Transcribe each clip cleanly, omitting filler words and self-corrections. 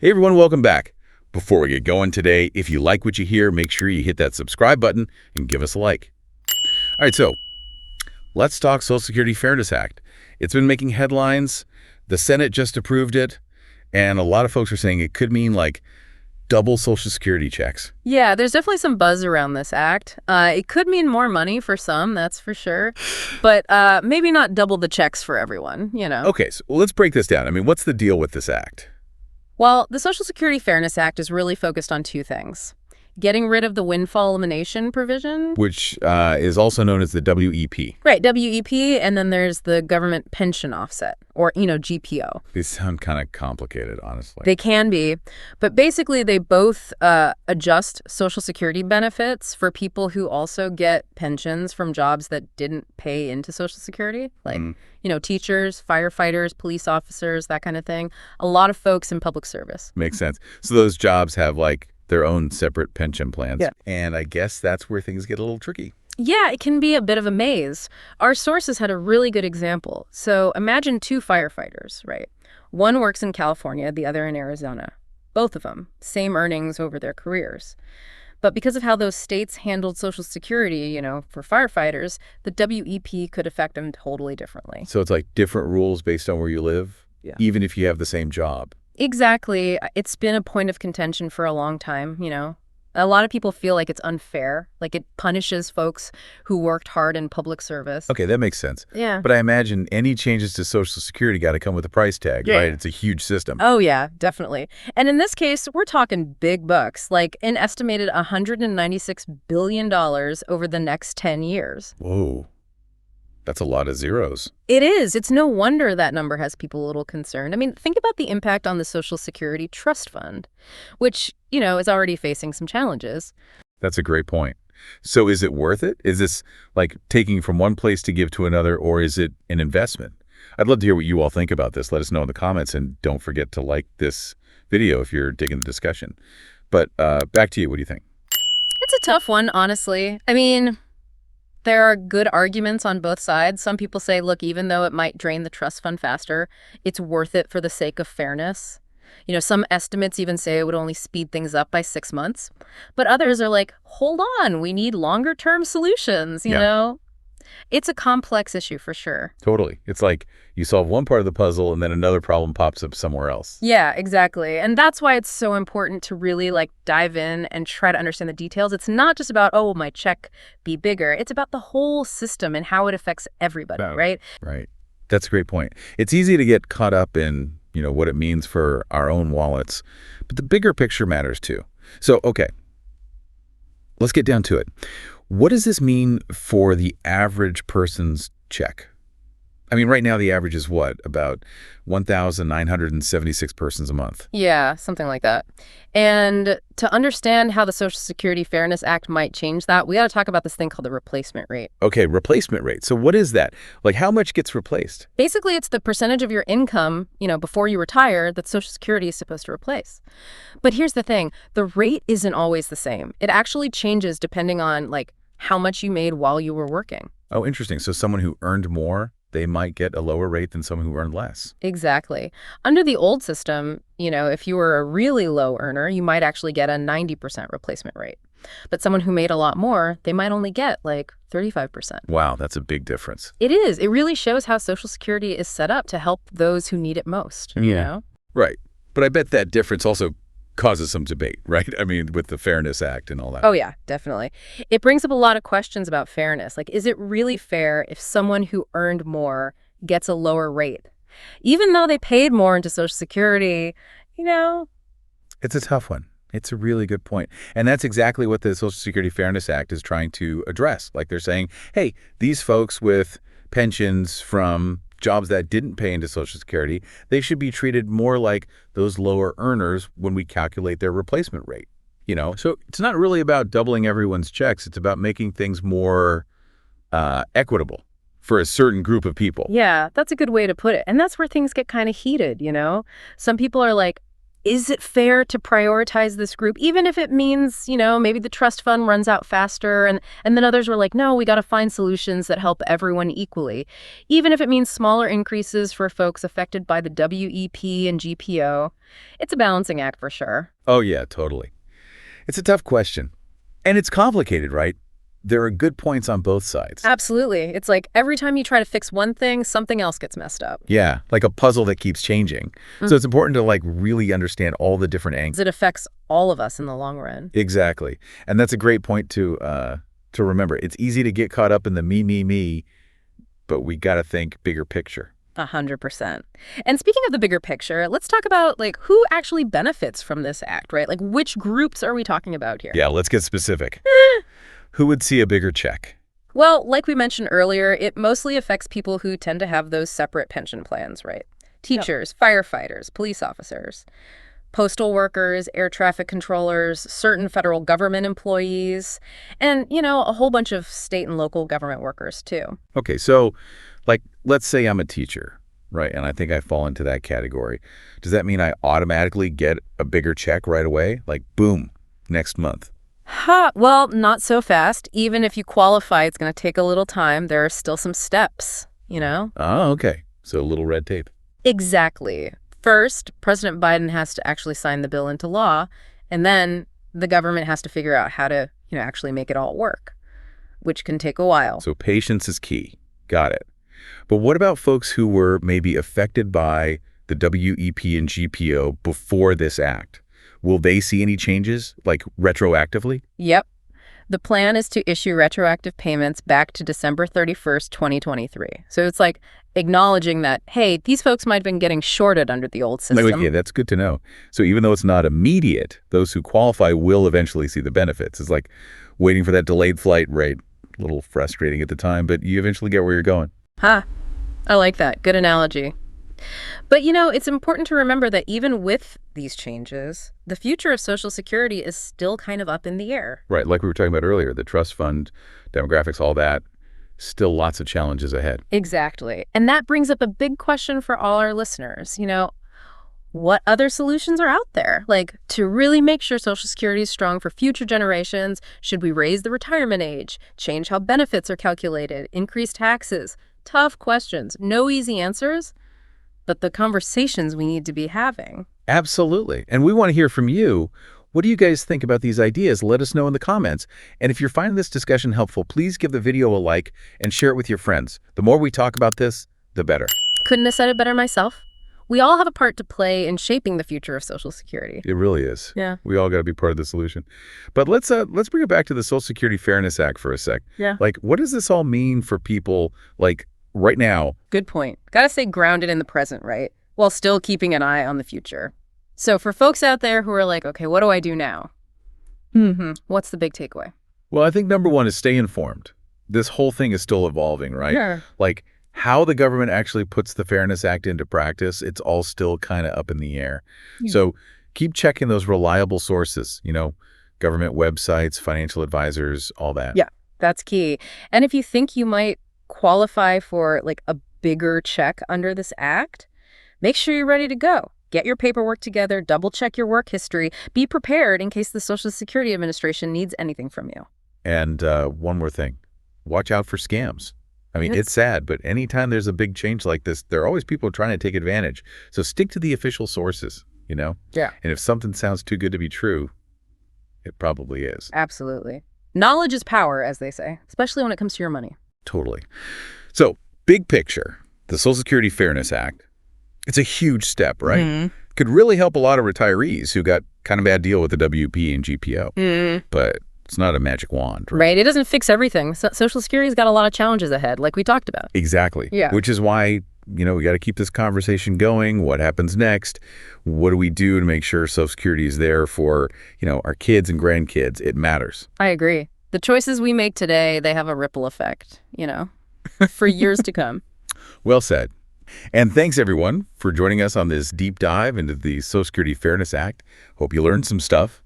Hey everyone, welcome back. Before we get going today, if you like what you hear, make sure you hit that subscribe button and give us a like. All right, so let's talk Social Security Fairness Act. It's been making headlines. The Senate just approved it, and a lot of folks are saying it could mean like double Social Security checks. Yeah, there's definitely some buzz around this act. It could mean more money for some, that's for sure. But maybe not double the checks for everyone, Okay, so let's break this down. I mean, what's the deal with this act? Well, the Social Security Fairness Act is really focused on two things. Getting rid of the windfall elimination provision. Which is also known as the WEP. Right, WEP, and then there's the government pension offset, or, GPO. These sound kind of complicated, honestly. They can be, but basically they both adjust Social Security benefits for people who also get pensions from jobs that didn't pay into Social Security, like, teachers, firefighters, police officers, that kind of thing. A lot of folks in public service. Makes sense. So those jobs have, like, their own separate pension plans. Yeah. And I guess that's where things get a little tricky. Yeah, it can be a bit of a maze. Our sources had a really good example. So imagine two firefighters, right? One works in California, the other in Arizona. Both of them, same earnings over their careers. But because of how those states handled Social Security, for firefighters, the WEP could affect them totally differently. So it's like different rules based on where you live, even if you have the same job. Exactly. It's been a point of contention for a long time, A lot of people feel like it's unfair, like it punishes folks who worked hard in public service. Okay, that makes sense. Yeah. But I imagine any changes to Social Security got to come with a price tag, right? It's a huge system. Oh, yeah, definitely. And in this case, we're talking big bucks, like an estimated $196 billion over the next 10 years. Whoa. That's a lot of zeros. It is. It's no wonder that number has people a little concerned. I mean, think about the impact on the Social Security Trust Fund, which, is already facing some challenges. That's a great point. So is it worth it? Is this like taking from one place to give to another, or is it an investment? I'd love to hear what you all think about this. Let us know in the comments, and don't forget to like this video if you're digging the discussion. But back to you. What do you think? It's a tough one, honestly. I mean, there are good arguments on both sides. Some people say, look, even though it might drain the trust fund faster, it's worth it for the sake of fairness. Some estimates even say it would only speed things up by 6 months. But others are like, hold on, we need longer term solutions, you know? It's a complex issue for sure. Totally. It's like you solve one part of the puzzle and then another problem pops up somewhere else. Yeah, exactly. And that's why it's so important to really dive in and try to understand the details. It's not just about, oh, will my check be bigger? It's about the whole system and how it affects everybody, right? Right. That's a great point. It's easy to get caught up in, what it means for our own wallets, but the bigger picture matters too. So, okay, let's get down to it. What does this mean for the average person's check? I mean, right now the average is what? About 1,976 persons a month. Yeah, something like that. And to understand how the Social Security Fairness Act might change that, we got to talk about this thing called the replacement rate. Okay, replacement rate. So what is that? Like, how much gets replaced? Basically, it's the percentage of your income, before you retire that Social Security is supposed to replace. But here's the thing. The rate isn't always the same. It actually changes depending on, how much you made while you were working. Oh, interesting. So someone who earned more, they might get a lower rate than someone who earned less. Exactly. Under the old system, if you were a really low earner, you might actually get a 90% replacement rate. But someone who made a lot more, they might only get 35%. Wow, that's a big difference. It is. It really shows how Social Security is set up to help those who need it most. Yeah. Right. But I bet that difference also causes some debate, right? I mean, with the Fairness Act and all that. Oh, yeah, definitely. It brings up a lot of questions about fairness. Is it really fair if someone who earned more gets a lower rate? Even though they paid more into Social Security, It's a tough one. It's a really good point. And that's exactly what the Social Security Fairness Act is trying to address. Like they're saying, hey, these folks with pensions from jobs that didn't pay into Social Security, they should be treated more like those lower earners when we calculate their replacement rate. So it's not really about doubling everyone's checks. It's about making things more equitable for a certain group of people. Yeah, that's a good way to put it. And that's where things get kind of heated, Some people are like, Is it fair to prioritize this group, even if it means, maybe the trust fund runs out faster? And then others were like, no, we got to find solutions that help everyone equally, even if it means smaller increases for folks affected by the WEP and GPO. It's a balancing act for sure. Oh, yeah, totally. It's a tough question. And it's complicated, right? There are good points on both sides. Absolutely. It's like every time you try to fix one thing, something else gets messed up. Yeah, like a puzzle that keeps changing. So it's important to really understand all the different angles. It affects all of us in the long run. Exactly. And that's a great point to remember. It's easy to get caught up in the me, but we got to think bigger picture. 100%. And speaking of the bigger picture, let's talk about who actually benefits from this act, right? Which groups are we talking about here? Yeah, let's get specific. Who would see a bigger check? Well, like we mentioned earlier, it mostly affects people who tend to have those separate pension plans, right? Teachers, firefighters, police officers, postal workers, air traffic controllers, certain federal government employees, and, a whole bunch of state and local government workers, too. Okay, so, let's say I'm a teacher, right? And I think I fall into that category. Does that mean I automatically get a bigger check right away? Boom, next month. Well, not so fast. Even if you qualify, it's going to take a little time. There are still some steps, Oh, okay. So a little red tape. Exactly. First, President Biden has to actually sign the bill into law, and then the government has to figure out how to, actually make it all work, which can take a while. So patience is key. Got it. But what about folks who were maybe affected by the WEP and GPO before this act? Will they see any changes, retroactively? Yep. The plan is to issue retroactive payments back to December 31st, 2023. So it's acknowledging that, hey, these folks might have been getting shorted under the old system. Okay, that's good to know. So even though it's not immediate, those who qualify will eventually see the benefits. It's like waiting for that delayed flight rate. A little frustrating at the time, but you eventually get where you're going. I like that. Good analogy. But, it's important to remember that even with these changes, the future of Social Security is still kind of up in the air. Right, like we were talking about earlier, the trust fund, demographics, all that, still lots of challenges ahead. Exactly. And that brings up a big question for all our listeners. What other solutions are out there? To really make sure Social Security is strong for future generations, should we raise the retirement age, change how benefits are calculated, increase taxes? Tough questions. No easy answers, but the conversations we need to be having. Absolutely. And we want to hear from you. What do you guys think about these ideas? Let us know in the comments. And if you're finding this discussion helpful, please give the video a like and share it with your friends. The more we talk about this, the better. Couldn't have said it better myself. We all have a part to play in shaping the future of Social Security. It really is. Yeah. We all got to be part of the solution. But let's bring it back to the Social Security Fairness Act for a sec. Yeah. What does this all mean for people right now? Good point. Got to stay grounded in the present, right? While still keeping an eye on the future. So for folks out there who are okay, what do I do now? What's the big takeaway? Well, I think number one is stay informed. This whole thing is still evolving, right? Sure. How the government actually puts the Fairness Act into practice, it's all still kind of up in the air. So keep checking those reliable sources, government websites, financial advisors, all that. Yeah, that's key. And if you think you might qualify for a bigger check under this act, make sure you're ready to go. Get your paperwork together, double check your work history, be prepared in case the Social Security Administration needs anything from you. And one more thing, watch out for scams. I mean, it's sad, but anytime there's a big change like this, there are always people trying to take advantage. So stick to the official sources, Yeah. And if something sounds too good to be true, it probably is. Absolutely. Knowledge is power, as they say, especially when it comes to your money. Totally. So, big picture, the Social Security Fairness Act, it's a huge step, right? Could really help a lot of retirees who got kind of bad deal with the WP and GPO. But it's not a magic wand, right? Right. It doesn't fix everything. Social Security's got a lot of challenges ahead, like we talked about. Exactly. Yeah. Which is why, we got to keep this conversation going. What happens next? What do we do to make sure Social Security is there for, our kids and grandkids? It matters. I agree. The choices we make today, they have a ripple effect, for years to come. Well said. And thanks, everyone, for joining us on this deep dive into the Social Security Fairness Act. Hope you learned some stuff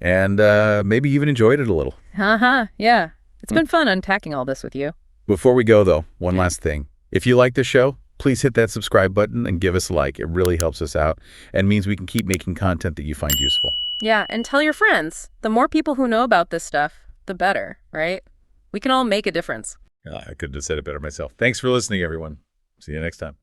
and maybe even enjoyed it a little. Yeah. It's been fun unpacking all this with you. Before we go, though, one last thing. If you like this show, please hit that subscribe button and give us a like. It really helps us out and means we can keep making content that you find useful. Yeah, and tell your friends. The more people who know about this stuff, the better, right? We can all make a difference. I couldn't have said it better myself. Thanks for listening, everyone. See you next time.